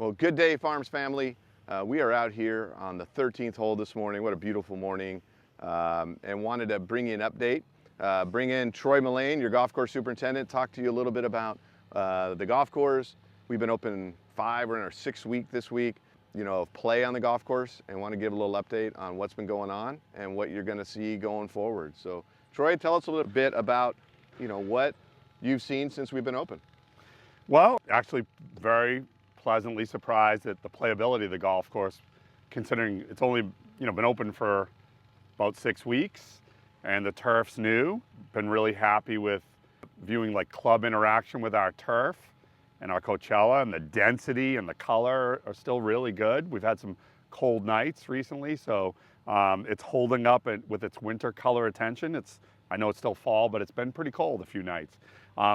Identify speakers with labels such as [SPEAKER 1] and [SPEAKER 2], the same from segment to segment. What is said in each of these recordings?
[SPEAKER 1] Well, good day, Farms family. We are out here on the 13th hole this morning. What a beautiful morning. And wanted to bring you an update. Bring in Troy Mullane, your golf course superintendent, talk to you a little bit about the golf course. We've been open 5, we're in our 6th week this week, of play on the golf course, and want to give a little update on what's been going on and what you're going to see going forward. So, Troy, tell us a little bit about, what you've seen since we've been open.
[SPEAKER 2] Well, actually very pleasantly surprised at the playability of the golf course, considering it's only been open for about 6 weeks and the turf's new. Been really happy with viewing like club interaction with our turf and our Coachella, and the density and the color are still really good. We've had some cold nights recently, so it's holding up with its winter color attention. I know it's still fall, but it's been pretty cold a few nights.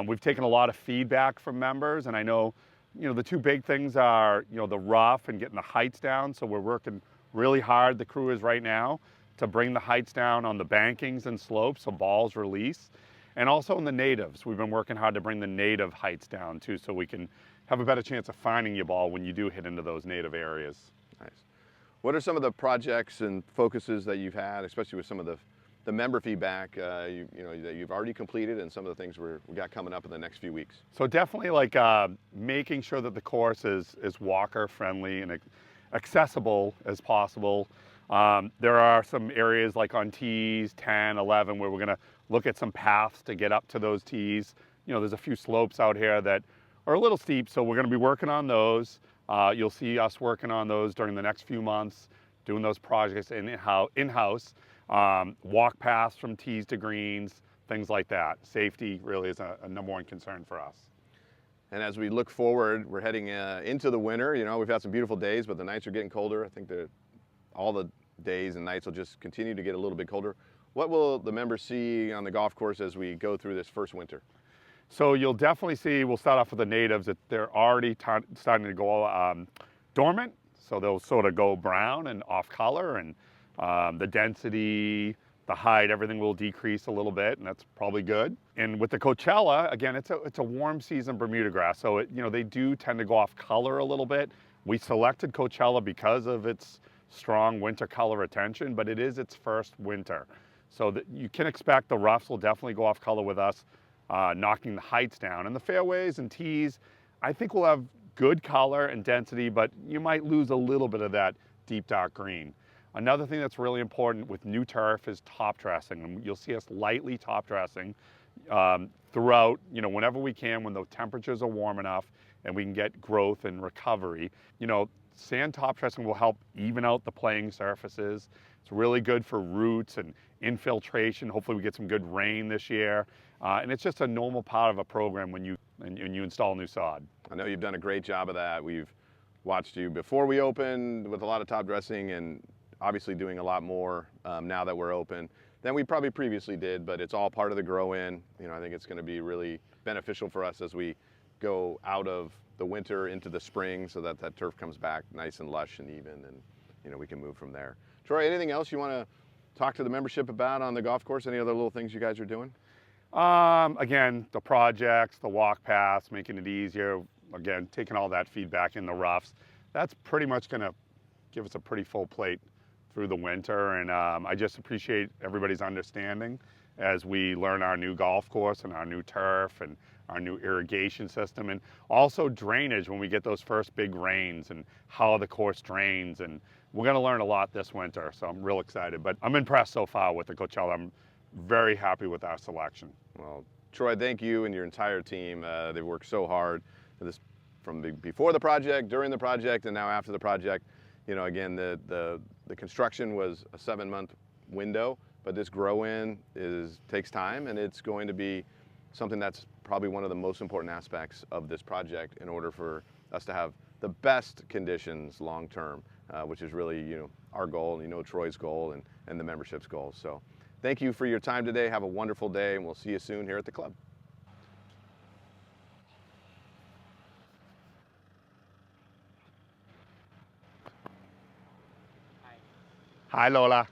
[SPEAKER 2] We've taken a lot of feedback from members, and I know, the two big things are, the rough and getting the heights down. So we're working really hard, the crew is right now, to bring the heights down on the bankings and slopes so balls release. And also in the natives, we've been working hard to bring the native heights down too, so we can have a better chance of finding your ball when you do hit into those native areas.
[SPEAKER 1] Nice. What are some of the projects and focuses that you've had, especially with some of the member feedback that you've already completed, and some of the things we got coming up in the next few weeks?
[SPEAKER 2] So definitely like making sure that the course is walker friendly and accessible as possible. There are some areas like on tees 10, 11 where we're going to look at some paths to get up to those tees. There's a few slopes out here that are a little steep, so we're going to be working on those. You'll see us working on those during the next few months, doing those projects in-house. Walk paths from tees to greens, things like that. Safety really is a number one concern for us.
[SPEAKER 1] And as we look forward, we're heading into the winter. We've had some beautiful days, but the nights are getting colder. I think that all the days and nights will just continue to get a little bit colder. What will the members see on the golf course as we go through this first winter?
[SPEAKER 2] So you'll definitely see, we'll start off with the natives, that they're already starting to go dormant. So they'll sort of go brown and off color, and the density, the height, everything will decrease a little bit, and that's probably good. And with the Coachella, again, it's a warm season Bermuda grass, so they do tend to go off color a little bit. We selected Coachella because of its strong winter color retention, but it is its first winter. So that you can expect the roughs will definitely go off color with us, knocking the heights down. And the fairways and tees, I think we'll have good color and density, but you might lose a little bit of that deep dark green. Another thing that's really important with new turf is top dressing. And you'll see us lightly top dressing throughout, whenever we can, when the temperatures are warm enough and we can get growth and recovery. Sand top dressing will help even out the playing surfaces. It's really good for roots and infiltration. Hopefully we get some good rain this year. And it's just a normal part of a program when you install new sod.
[SPEAKER 1] I know you've done a great job of that. We've watched you before we opened with a lot of top dressing, and obviously doing a lot more now that we're open than we probably previously did, but it's all part of the grow in. I think it's going to be really beneficial for us as we go out of the winter into the spring, so that turf comes back nice and lush and even, and we can move from there. Troy, anything else you want to talk to the membership about on the golf course? Any other little things you guys are doing?
[SPEAKER 2] Again, the projects, the walk paths, making it easier. Again, taking all that feedback in the roughs. That's pretty much going to give us a pretty full plate through the winter, and I just appreciate everybody's understanding as we learn our new golf course and our new turf and our new irrigation system, and also drainage when we get those first big rains and how the course drains. And we're going to learn a lot this winter, so I'm real excited. But I'm impressed so far with the Coachella. I'm very happy with our selection.
[SPEAKER 1] Well, Troy, thank you and your entire team. They've worked so hard for this, from before the project, during the project, and now after the project. Again, the construction was a 7-month window, but this grow-in takes time, and it's going to be something that's probably one of the most important aspects of this project in order for us to have the best conditions long-term, which is really, our goal, Troy's goal and the membership's goal. So thank you for your time today. Have a wonderful day, and we'll see you soon here at the club.
[SPEAKER 2] Hi, Lola.